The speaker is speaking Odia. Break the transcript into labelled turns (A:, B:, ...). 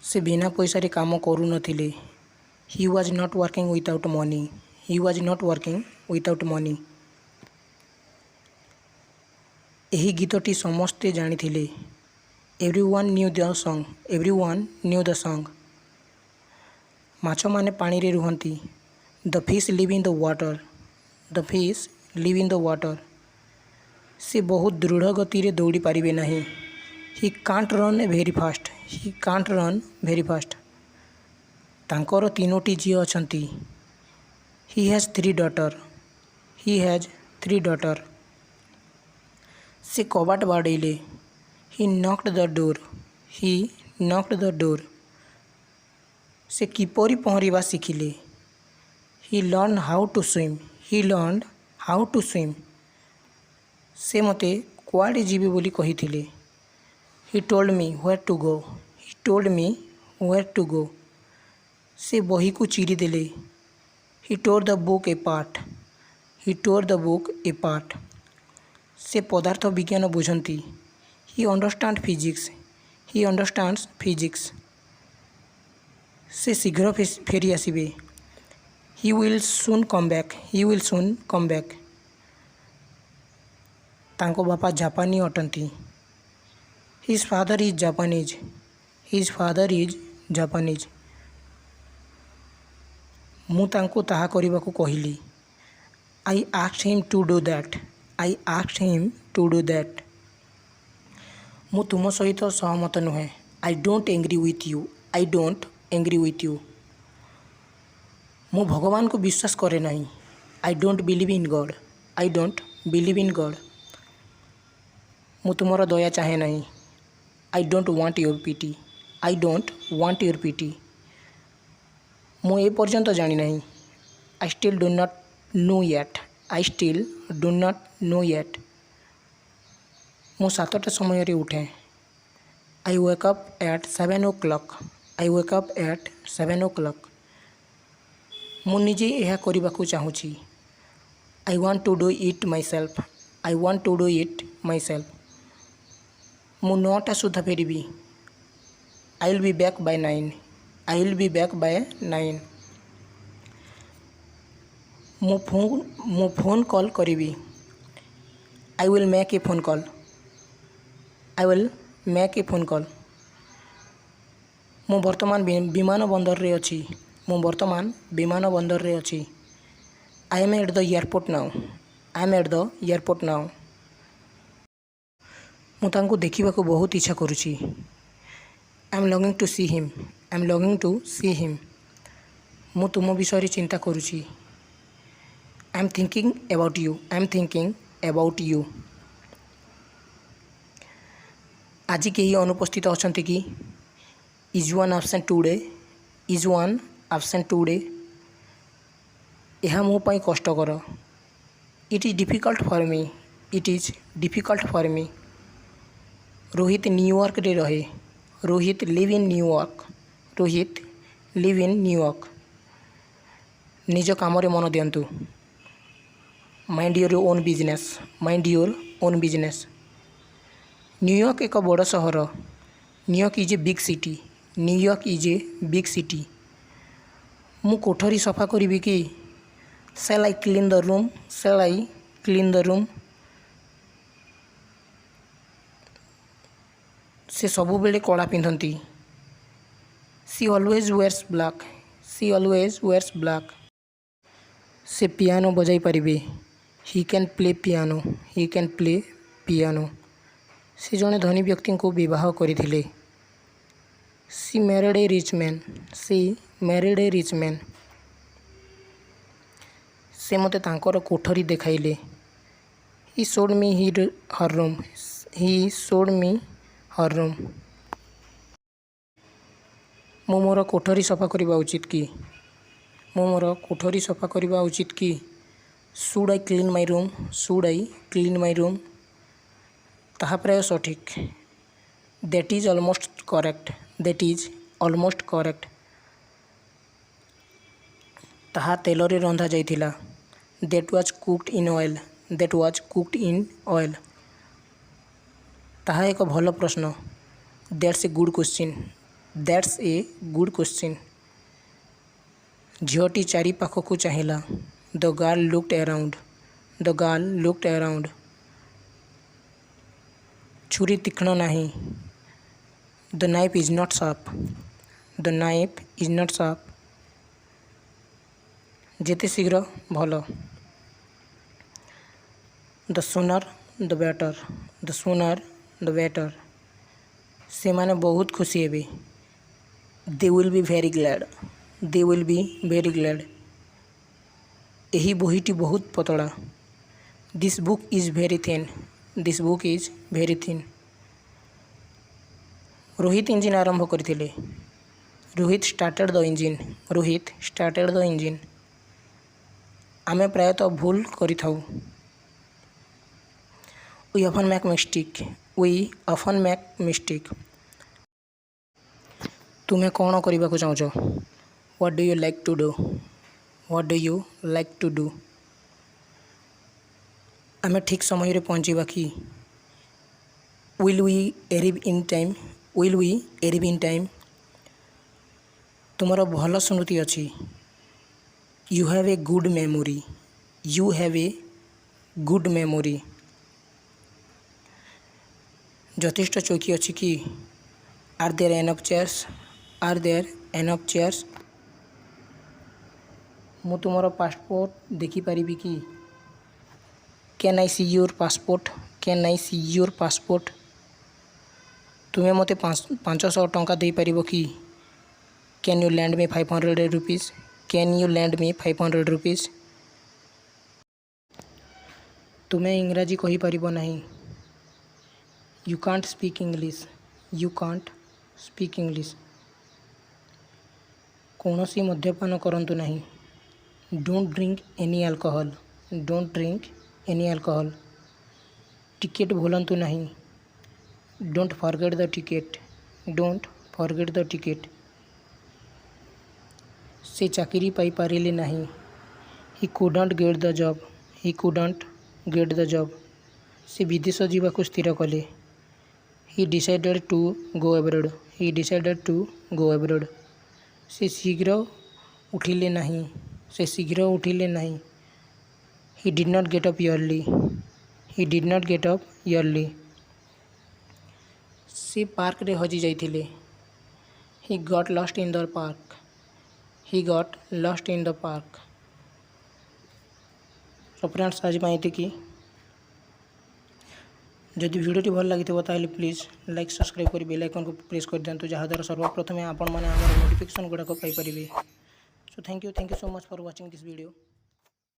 A: से बिना पैसा रे काम करू नथिले। He was not working without money. He was not working without money. ଏହି ଗୀତଟି ସମସ୍ତେ ଜାଣିଥିଲେ। Everyone knew the song. Everyone knew the song. ମାଛମାନେ ପାଣିରେ ରୁହନ୍ତି। The fish live in the water. The fish live in the water. ସେ ବହୁତ ଦୃଢ଼ ଗତିରେ ଦୌଡ଼ି ପାରିବେ ନାହିଁ। He can't run very fast. He can't run very fast. ତାଙ୍କର 3ଟି ଝିଅ ଅଛନ୍ତି। He has 3 daughter. Hi has 3 daughter. ସେ କବାଟ ବାଡ଼େଇଲେ। ହି ନକ୍ଡ ଦ ଡୋର୍। ହି ନକ୍ଡ ଦ ଡୋର୍। ସେ କିପରି ପହଁରିବା ଶିଖିଲେ। He learn how to swim. He learn how to swim. ସେ ମୋତେ କୁଆଡ଼େ ଯିବେ ବୋଲି କହିଥିଲେ। He told me where to go. He told me where to go. ସେ ବହିକୁ ଚିରିଦେଲେ। He tore the book apart. He tore the book apart. ସେ ପଦାର୍ଥ ବିଜ୍ଞାନ ବୁଝନ୍ତି। He understand physics. He understands physics. ସେ ଶୀଘ୍ର ଫେରି ଆସିବେ। He will soon come back. He will soon come back. ତାଙ୍କ ବାପା ଜାପାନୀ ଅଟନ୍ତି। His father is Japanese. His father is Japanese. ମୁଁ ତାଙ୍କୁ ତାହା କରିବାକୁ କହିଲି। I asked him to do that. I asked him to do that. ମୁଁ ତୁମ ସହିତ ସହମତ ନୁହେଁ। I don't agree with you. I don't agree with you. ମୁଁ ଭଗବାନଙ୍କୁ ବିଶ୍ୱାସ କରେ ନାହିଁ। I don't believe in god. I don't believe in god. ମୁଁ ତୁମର ଦୟା ଚାହେଁ ନାହିଁ। I don't want your pity. I don't want your pity. ମୁଁ ଏପର୍ଯ୍ୟନ୍ତ ଜାଣିନାହିଁ। I still do not know yet. I still do not know yet. ମୁଁ 7ଟା ସମୟରେ ଉଠେ। I wake up at 7 o'clock। I wake up at 7 o'clock। ମୁଁ ନିଜେ ଏହା କରିବାକୁ ଚାହୁଁଛି। I want to do it myself. I want to do it myself. ମୁଁ 9ଟା ସୁଦ୍ଧା ଫେରିବି। I will be back by 9। I will be back by 9। ମୁଁ ଫୋନ୍ କଲ୍ କରିବି। I will make A phone call. I will make A phone call. ମୁଁ ବର୍ତ୍ତମାନ ବିମାନ ବନ୍ଦରରେ ଅଛି। ମୁଁ ବର୍ତ୍ତମାନ ବିମାନ ବନ୍ଦରରେ ଅଛି। I am at the airport now. I am at the airport now. ମୁଁ ତାଙ୍କୁ ଦେଖିବାକୁ ବହୁତ ଇଚ୍ଛା କରୁଛି। I am longing to see him. I am longing to see him. ମୁଁ ତୁମ ବିଷୟରେ ଚିନ୍ତା କରୁଛି। I am thinking about you. I am thinking about you. ଆଜି କେହି ଅନୁପସ୍ଥିତ ଅଛନ୍ତି କି? Is one absent today. Is one absent today. ଏହା ମୋ ପାଇଁ କଷ୍ଟକର। ଇଟ୍ ଇଜ୍ ଡିଫିକଲ୍ଟ ଫର୍ ମି। ଇଟ୍ ଇଜ୍ ଡିଫିକଲ୍ଟ ଫର୍ ମି। ରୋହିତ ନ୍ୟୁୟର୍କରେ ରହେ। Rohit live in New York. Rohit live in New York. ନିଜ କାମରେ ମନ ଦିଅନ୍ତୁ। Mind your own business. Mind your own business. New York ଏକ ବଡ଼ ସହର। New York is a big city. New York is a big city. ମୁଁ କୋଠରୀ ସଫା କରିବି କି? Shall I clean the room. Shall I clean the room. ସେ ସବୁବେଳେ କଳା ପିନ୍ଧନ୍ତି। She always wears black. She always wears black. ସେ ପିଆନୋ ବଜାଇ ପାରିବେ। ହି can play piano. Hi can play piano. ସେ ଜଣେ ଧନୀ ବ୍ୟକ୍ତିଙ୍କୁ ବିବାହ କରିଥିଲେ। ସି ମ୍ୟାରିଡ୍ ଏ ରିଚ୍ ମ୍ୟାନ୍। ସି ମ୍ୟାରିଡ୍ ଏ ରିଚ୍ ମ୍ୟାନ୍। ସେ ମୋତେ ତାଙ୍କର କୋଠରୀ ଦେଖାଇଲେ। ହି ଶୋଡ୍ ମି ହର୍ ରୁମ୍। ହି ଶୋଡ୍ ମି ହର୍ ରୁମ୍। ମୁଁ ମୋର କୋଠରୀ ସଫା କରିବା ଉଚିତ କି? ମୁଁ ମୋର କୋଠରୀ ସଫା କରିବା ଉଚିତ କି? Should I clean my room. Should I clean my room. ତାହା ପ୍ରାୟ ସଠିକ୍। That is almost correct. That is almost correct. ତାହା ତେଲରେ ରନ୍ଧା ଯାଇଥିଲା। That was cooked in oil. That was cooked in oil. ତାହା ଏକ ଭଲ ପ୍ରଶ୍ନ। That's a good question. That's a good question. झीटी चारि पाखकु चाहिला। The girl looked around. The girl looked around. छुरी तीक्ष्ण नहीं। The knife is not sharp. The knife is not sharp. जेते शीघ्र भल। The sooner the better. The sooner the better. से माने बहुत खुशी हेबे। They will be very glad. They will be very glad. यही बहीटी बहुत पतला। This book is very thin. This book is very thin. Rohit engine आरंभ करथिले। Rohit started the engine. Rohit started the engine. आमे प्रायतः भूल करिथाउ। We often make mistake. We often make mistake. तुम्हें कौन करने को चाहूच? What do you like to do? What do you like to do? आमे ठीक समय रे पहुँचवा कि? Will we arrive in time? Will we arrive in time? तुम्हारा भल स्मृति अच्छी। You have a good memory. You have a good memory. यथेष्ट चौकी अच्छी कि? Are there enough chairs? Are there enough chairs? मु तुमर पासपोर्ट देखिपारि कि? Can I see your passport? Can I see your passport? तुम्हें मते 500 टंका दे पारिबो कि? Can you lend me 500 rupees? Can you lend me 500 rupees? तुम्हें इंग्राजी कही पारिबो नहीं। You can't speak English. You can't speak English. कौनसी मद्यपान करंतु नहीं। Don't drink any alcohol. Don't drink any alcohol. Ticket भूलंतु नहीं। Don't forget the ticket. Don't forget the ticket. से चाकरी पाई पारिले नहीं। He couldn't get the job. He couldn't get the job. से विदेश जावाक स्थिर कले। He decided to go abroad. He decided to go abroad. से शीघ्र उठिले नहीं। से शीघ्र उठिले नहीं। He did not get up early. He did not get up early. से पार्क रे हजी जाइथिले। He got lost in the park. He got lost in the park. So friends आज कि जदि भिडियोटी भल लगी ताहले प्लीज़ लाइक सब्सक्राइब कर बेल आइकन को प्रेस कर दिंतु जहाँद्वारा सर्वप्रथमे आपण मैंने आम नोटिफिकेशन गुड़ाक पाइपर। So thank you so much for watching this video.